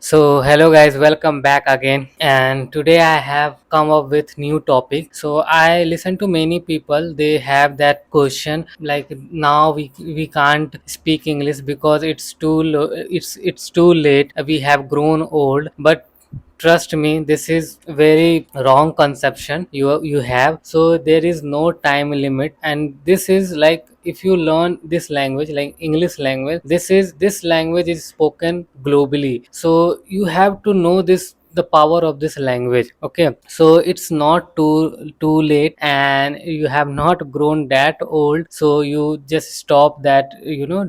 So hello guys, welcome back again. And today I have come up with new topic. So I listen to many people. They have that question like now we can't speak English because it's too late. We have grown old, but trust me, this is very wrong conception you have. So there is no time limit, and this is like if you learn this language like English language, this language is spoken globally, so you have to know this, the power of this language. Okay, so it's not too late, and you have not grown that old, so you just stop that,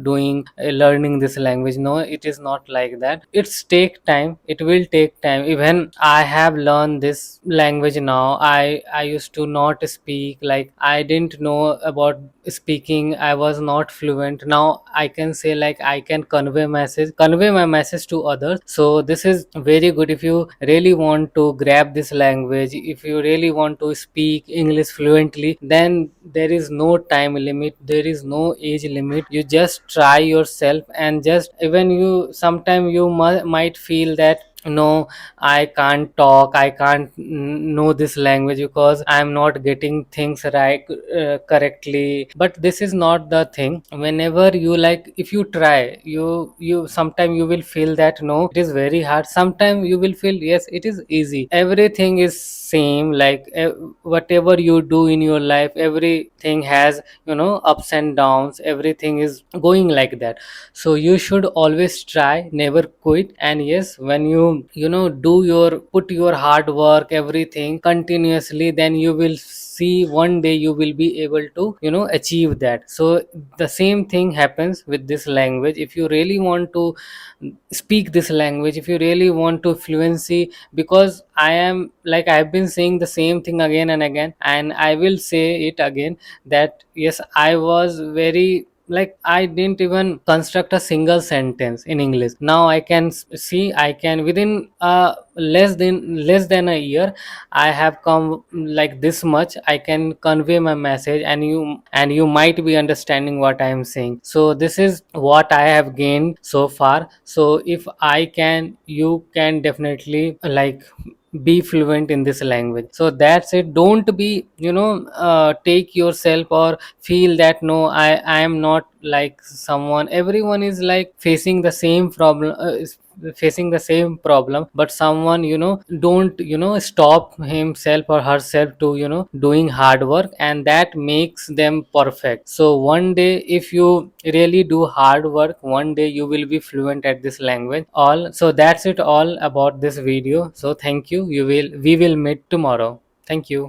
doing learning this language. No, it is not like that. It's take time, it will take time. Even I have learned this language now. I used to not speak, like I didn't know about speaking, I was not fluent. Now I can say like I can convey my message to others. So this is very good. If you really want to grab this language, if you really want to speak English fluently, then there is no time limit, there is no age limit. You just try yourself, and just even you sometime you might feel that no, I can't talk, I can't know this language because I'm not getting things right correctly. But this is not the thing. Whenever you like, if you try, you sometime you will feel that no, it is very hard. Sometime you will feel yes, it is easy. Everything is same, like whatever you do in your life, everything has, ups and downs, everything is going like that. So you should always try, never quit. And yes, when you do your put your hard work, everything continuously, then you will see one day you will be able to achieve that. So the same thing happens with this language. If you really want to speak this language, if you really want to fluency, because I am like I've been saying the same thing again and again, and I will say it again, that yes, I was very like I didn't even construct a single sentence in English. Now I can see, I can within less than a year, I have come like this much. I can convey my message, and you might be understanding what I am saying. So this is what I have gained so far. So if I can, you can definitely like be fluent in this language. So that's it. Don't be, take yourself or feel that no, I am not like someone. Everyone is like facing the same problem, is facing the same problem, but someone, don't, stop himself or herself to, doing hard work, and that makes them perfect. So one day if you really do hard work, one day you will be fluent at this language. All, so that's it all about this video. So thank you. We will meet tomorrow. Thank you.